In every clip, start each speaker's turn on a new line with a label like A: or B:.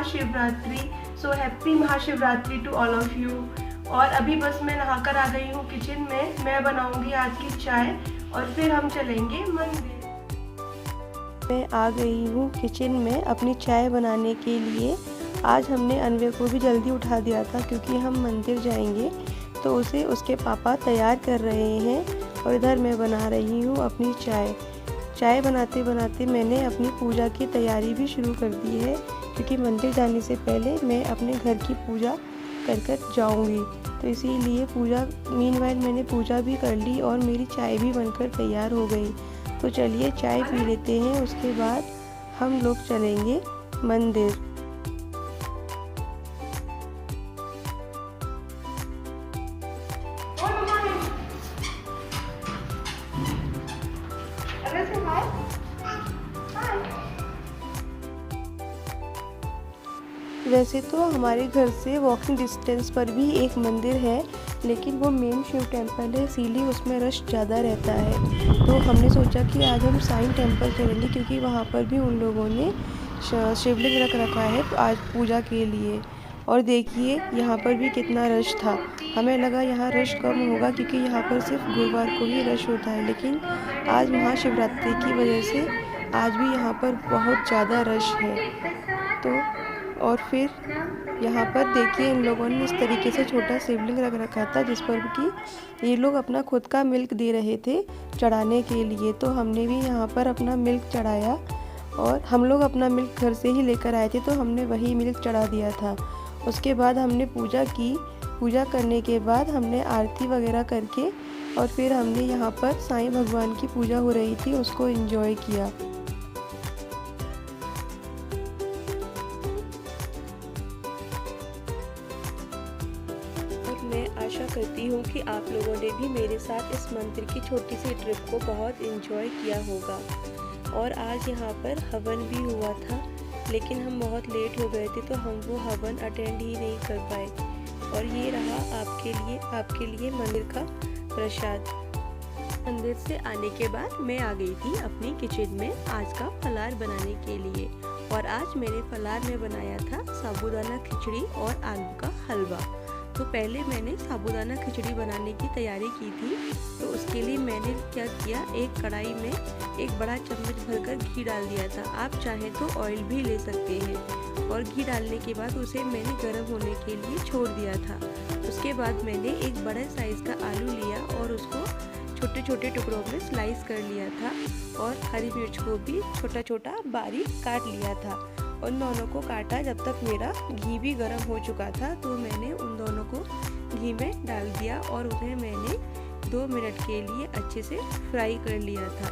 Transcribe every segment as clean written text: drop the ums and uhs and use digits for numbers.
A: Mahashivratri. So happy Mahashivratri to all of you. और अभी बस मैं नहाकर आ गई हूँ किचन में। मैं बनाऊंगी आज की चाय और फिर हम चलेंगे मंदिर। मैं आ गई हूँ किचन में अपनी चाय बनाने के लिए। आज हमने अनवे को भी जल्दी उठा दिया था क्योंकि हम मंदिर जाएंगे, तो उसे उसके पापा तैयार कर रहे हैं और इधर मैं बना रही हूँ अपनी चाय। चाय बनाते बनाते मैंने अपनी पूजा की तैयारी भी शुरू कर दी है क्योंकि मंदिर जाने से पहले मैं अपने घर की पूजा कर जाऊंगी। तो इसीलिए मीनवाइल मैंने पूजा भी कर ली और मेरी चाय भी बनकर तैयार हो गई। तो चलिए चाय पी लेते हैं, उसके बाद हम लोग चलेंगे मंदिर। वैसे तो हमारे घर से वॉकिंग डिस्टेंस पर भी एक मंदिर है, लेकिन वो मेन शिव टेम्पल है, इसीलिए उसमें रश ज़्यादा रहता है। तो हमने सोचा कि आज हम साईं टेम्पल चलेंगे क्योंकि वहाँ पर भी उन लोगों ने शिवलिंग रख रखा है तो आज पूजा के लिए। और देखिए यहाँ पर भी कितना रश था। हमें लगा यहाँ रश कम होगा क्योंकि यहाँ पर सिर्फ गुरुवार को ही रश होता है, लेकिन आज महाशिवरात्रि की वजह से आज भी यहाँ पर बहुत ज़्यादा रश है। तो और फिर यहाँ पर देखिए इन लोगों ने इस तरीके से छोटा शिवलिंग रख रखा था जिस पर कि ये लोग अपना खुद का मिल्क दे रहे थे चढ़ाने के लिए। तो हमने भी यहाँ पर अपना मिल्क चढ़ाया और हम लोग अपना मिल्क घर से ही लेकर आए थे, तो हमने वही मिल्क चढ़ा दिया था। उसके बाद हमने पूजा की। पूजा करने के बाद हमने आरती वगैरह करके और फिर हमने यहाँ पर साईं भगवान की पूजा हो रही थी उसको एंजॉय किया। मैं आशा करती हूँ कि आप लोगों ने भी मेरे साथ इस मंदिर की छोटी सी ट्रिप को बहुत एंजॉय किया होगा। और आज यहाँ पर हवन भी हुआ था, लेकिन हम बहुत लेट हो गए थे तो हम वो हवन अटेंड ही नहीं कर पाए। और ये रहा आपके लिए मंदिर का प्रसाद। मंदिर से आने के बाद मैं आ गई थी अपनी किचन में आज का फलार बनाने के लिए। और आज मैंने फलार में बनाया था साबूदाना खिचड़ी और आलू का हलवा। तो पहले मैंने साबूदाना खिचड़ी बनाने की तैयारी की थी। तो उसके लिए मैंने क्या किया, एक कढ़ाई में एक बड़ा चम्मच भरकर घी डाल दिया था। आप चाहें तो ऑयल भी ले सकते हैं। और घी डालने के बाद उसे मैंने गर्म होने के लिए छोड़ दिया था। उसके बाद मैंने एक बड़े साइज़ का आलू लिया और उसको छोटे छोटे टुकड़ों में स्लाइस कर लिया था। और हरी मिर्च को भी छोटा छोटा बारीक काट लिया था। उन दोनों को काटा जब तक मेरा घी भी गर्म हो चुका था। तो मैंने उन दोनों को घी में डाल दिया और उन्हें मैंने 2 मिनट के लिए अच्छे से फ्राई कर लिया था।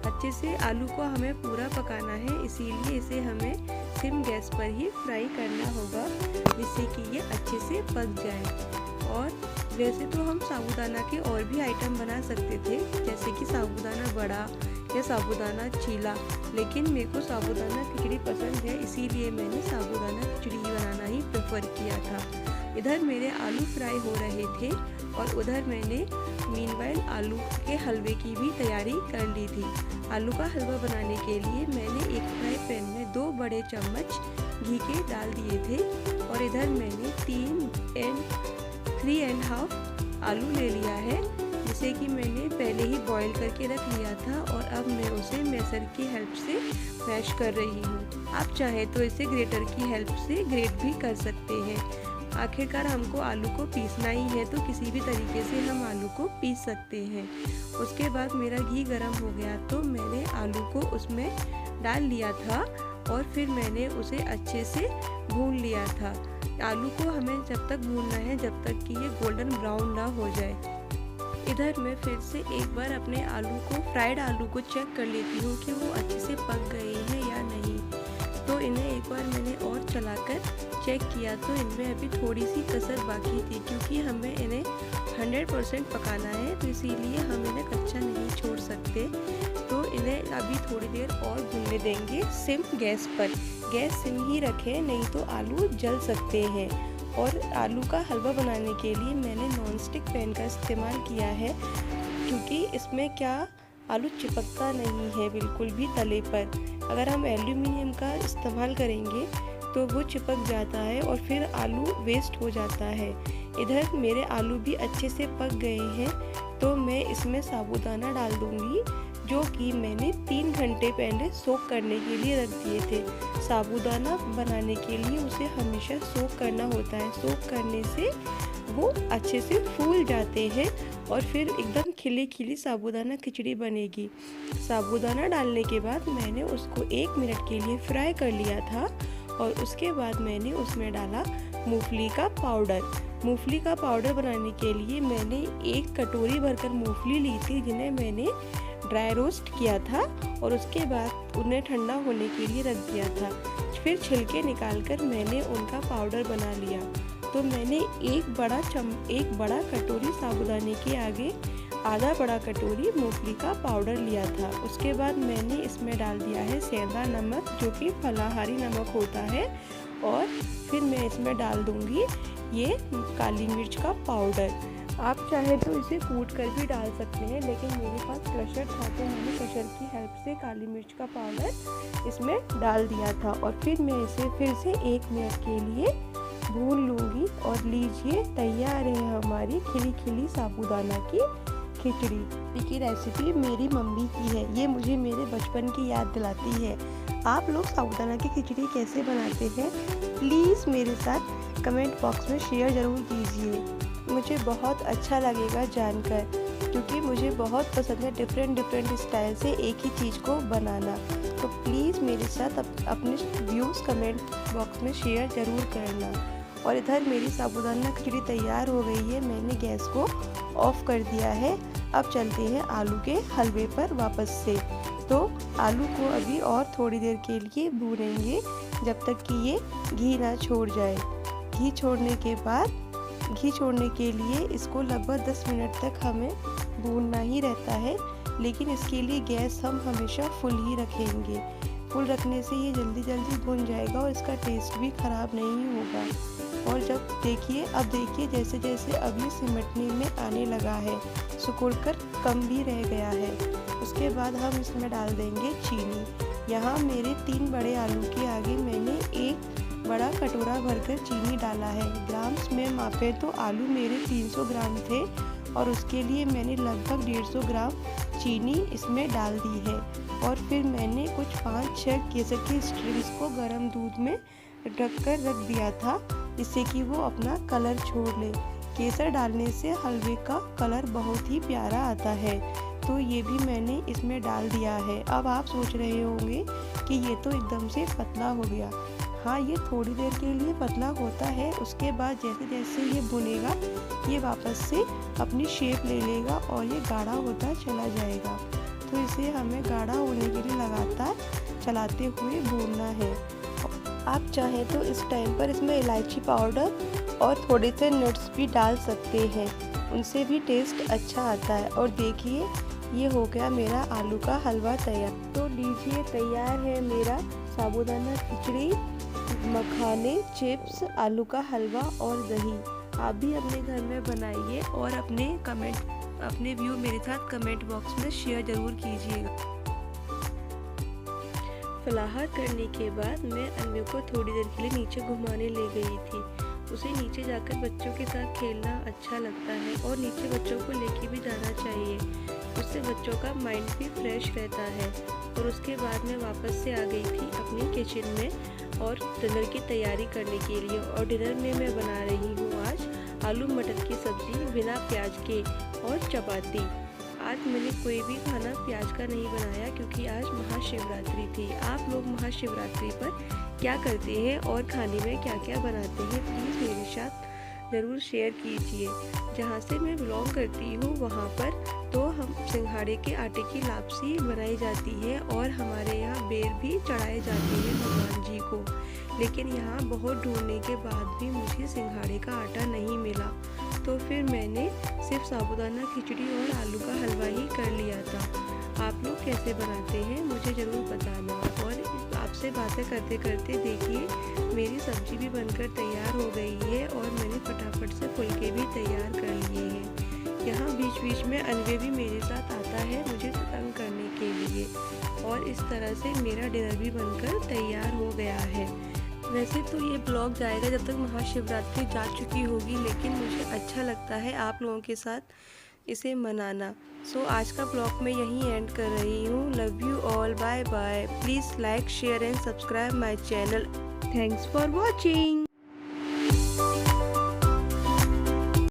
A: अच्छे से आलू को हमें पूरा पकाना है, इसीलिए इसे हमें सिम गैस पर ही फ्राई करना होगा जिससे कि ये अच्छे से पक जाए। और वैसे तो हम साबूदाना के और भी आइटम बना सकते थे, जैसे कि साबूदाना बड़ा या साबूदाना चीला, लेकिन मेरे को साबूदाना खिचड़ी पसंद है, इसीलिए मैंने साबूदाना खिचड़ी बनाना ही प्रेफर किया था। इधर मेरे आलू फ्राई हो रहे थे और उधर मैंने मीनवाइल आलू के हलवे की भी तैयारी कर ली थी। आलू का हलवा बनाने के लिए मैंने एक फ्राई पैन में 2 बड़े चम्मच घी के डाल दिए थे। और इधर मैंने 3.5 आलू ले लिया है, जिसे कि मैंने पहले ही बॉईल करके रख लिया था। और अब मैं उसे मैशर की हेल्प से मैश कर रही हूँ। आप चाहें तो इसे ग्रेटर की हेल्प से ग्रेट भी कर सकते हैं। आखिरकार हमको आलू को पीसना ही है, तो किसी भी तरीके से हम आलू को पीस सकते हैं। उसके बाद मेरा घी गर्म हो गया तो मैंने आलू को उसमें डाल लिया था और फिर मैंने उसे अच्छे से भून लिया था। आलू को हमें जब तक भूनना है जब तक कि ये गोल्डन ब्राउन ना हो जाए। इधर मैं फिर से एक बार अपने फ्राइड आलू को चेक कर लेती हूँ कि वो अच्छे से पक गए हैं या नहीं। तो इन्हें एक बार मैंने और चलाकर चेक किया तो इनमें अभी थोड़ी सी कसर बाकी थी, क्योंकि हमें इन्हें 100% पकाना है, तो इसीलिए हम इन्हें कच्चा नहीं छोड़ सकते। तो इन्हें अभी थोड़ी देर और भूनने देंगे सिम गैस पर। गैस सिम ही रखें, नहीं तो आलू जल सकते हैं। और आलू का हलवा बनाने के लिए मैंने नॉनस्टिक पैन का इस्तेमाल किया है, क्योंकि इसमें क्या आलू चिपकता नहीं है बिल्कुल भी तले पर। अगर हम एल्यूमिनियम का इस्तेमाल करेंगे तो वो चिपक जाता है और फिर आलू वेस्ट हो जाता है। इधर मेरे आलू भी अच्छे से पक गए हैं, तो मैं इसमें साबूदाना डाल दूँगी, जो कि मैंने 3 घंटे पहले सोक करने के लिए रख दिए थे। साबूदाना बनाने के लिए उसे हमेशा सोक करना होता है। सोक करने से वो अच्छे से फूल जाते हैं और फिर एकदम खिली खिली साबूदाना खिचड़ी बनेगी। साबूदाना डालने के बाद मैंने उसको 1 मिनट के लिए फ्राई कर लिया था और उसके बाद मैंने उसमें डाला मूंगफली का पाउडर। मूंगफली का पाउडर बनाने के लिए मैंने 1 कटोरी भरकर मूंगफली ली थी, जिन्हें मैंने ड्राई रोस्ट किया था और उसके बाद उन्हें ठंडा होने के लिए रख दिया था। फिर छिलके निकालकर मैंने उनका पाउडर बना लिया। तो मैंने एक बड़ा कटोरी साबूदाने के आगे आधा बड़ा कटोरी मूंगफली का पाउडर लिया था। उसके बाद मैंने इसमें डाल दिया है सेंधा नमक, जो कि फलाहारी नमक होता है, और फिर मैं इसमें डाल दूंगी ये काली मिर्च का पाउडर। आप चाहे तो इसे कूट कर भी डाल सकते हैं, लेकिन मेरे पास क्रशर था तो मैंने क्रशर की हेल्प से काली मिर्च का पाउडर इसमें डाल दिया था और फिर मैं इसे फिर से 1 मिनट के लिए भून लूँगी। और लीजिए, तैयार है हमारी खिली खिली साबूदाना की खिचड़ी की रेसिपी मेरी मम्मी की है। ये मुझे मेरे बचपन की याद दिलाती है। आप लोग साबूदाना की खिचड़ी कैसे बनाते हैं, प्लीज़ मेरे साथ कमेंट बॉक्स में शेयर ज़रूर कीजिए। मुझे बहुत अच्छा लगेगा जानकर, क्योंकि मुझे बहुत पसंद है डिफरेंट स्टाइल से एक ही चीज़ को बनाना। तो प्लीज़ मेरे साथ अपने व्यूज़ कमेंट बॉक्स में शेयर ज़रूर करना। और इधर मेरी साबूदाना खिचड़ी तैयार हो गई है, मैंने गैस को ऑफ कर दिया है। अब चलते हैं आलू के हलवे पर वापस से। तो आलू को अभी और थोड़ी देर के लिए भूनेंगे, जब तक कि ये घी ना छोड़ जाए। घी छोड़ने के लिए इसको लगभग 10 मिनट तक हमें भूनना ही रहता है, लेकिन इसके लिए गैस हम हमेशा फुल ही रखेंगे। फुल रखने से ये जल्दी भुन जाएगा और इसका टेस्ट भी ख़राब नहीं होगा। और अब देखिए जैसे जैसे अभी सिमटने में आने लगा है, सिकुड़कर कम भी रह गया है। उसके बाद हम इसमें डाल देंगे चीनी। यहाँ मेरे 3 बड़े आलू के आगे मैंने 1 बड़ा कटोरा भरकर चीनी डाला है। ग्राम्स में मापे तो आलू मेरे 300 ग्राम थे और उसके लिए मैंने लगभग 150 ग्राम चीनी इसमें डाल दी है। और फिर मैंने कुछ 5-6 केसर की स्ट्रिंग्स को गर्म दूध में ढककर रख दिया था, जिससे कि वो अपना कलर छोड़ ले। केसर डालने से हलवे का कलर बहुत ही प्यारा आता है। तो ये भी मैंने इसमें डाल दिया है। अब आप सोच रहे होंगे कि ये तो एकदम से पतला हो गया। हाँ, ये थोड़ी देर के लिए पतला होता है, उसके बाद जैसे जैसे ये भुनेगा ये वापस से अपनी शेप ले लेगा और ये गाढ़ा होता चला जाएगा। तो इसे हमें गाढ़ा होने के लिए लगातार चलाते हुए भूनना है। आप चाहें तो इस टाइम पर इसमें इलायची पाउडर और थोड़े से नट्स भी डाल सकते हैं, उनसे भी टेस्ट अच्छा आता है। और देखिए, ये हो गया मेरा आलू का हलवा तैयार। तो लीजिए, तैयार है मेरा साबूदाना खिचड़ी, मखाने, चिप्स, आलू का हलवा और दही। आप भी अपने घर में बनाइए और अपने व्यू मेरे साथ कमेंट बॉक्स में शेयर ज़रूर कीजिएगा। फलाहार करने के बाद मैं अन्वी को थोड़ी देर के लिए नीचे घुमाने ले गई थी। उसे नीचे जाकर बच्चों के साथ खेलना अच्छा लगता है और नीचे बच्चों को लेके भी जाना चाहिए, उससे बच्चों का माइंड भी फ्रेश रहता है। और उसके बाद मैं वापस से आ गई थी अपनी किचन में और डिनर की तैयारी करने के लिए। और डिनर में मैं बना रही हूँ आज आलू मटर की सब्ज़ी बिना प्याज के और चपाती। आज मैंने कोई भी खाना प्याज का नहीं बनाया, क्योंकि आज महाशिवरात्रि थी। आप लोग महाशिवरात्रि पर क्या करते हैं और खाने में क्या क्या बनाते हैं, प्लीज़ मेरे साथ ज़रूर शेयर कीजिए। जहाँ से मैं बिलोंग करती हूँ वहाँ पर तो हम सिंघाड़े के आटे की लापसी बनाई जाती है और हमारे यहाँ बेर भी चढ़ाए जाते हैं भगवान जी को। लेकिन यहाँ बहुत ढूंढने के बाद भी मुझे सिंघाड़े का आटा नहीं मिला, तो फिर मैंने सिर्फ साबूदाना खिचड़ी और आलू का हलवा ही कर लिया था। आप लोग कैसे बनाते हैं मुझे ज़रूर बताना। और आपसे बातें करते करते देखिए मेरी सब्ज़ी भी बनकर तैयार हो गई है और मैंने फटाफट से फुलके भी तैयार कर लिए हैं। यहाँ बीच बीच में अन्वे भी मेरे साथ आता है मुझे तंग करने के लिए। और इस तरह से मेरा डिनर भी बनकर तैयार हो गया है। वैसे तो ये ब्लॉग जाएगा जब तक महाशिवरात्रि जा चुकी होगी, लेकिन मुझे अच्छा लगता है आप लोगों के साथ इसे मनाना। सो आज का ब्लॉग मैं यहीं एंड कर रही हूँ। Love you all, bye bye. Please like, share and subscribe my channel. Thanks for watching.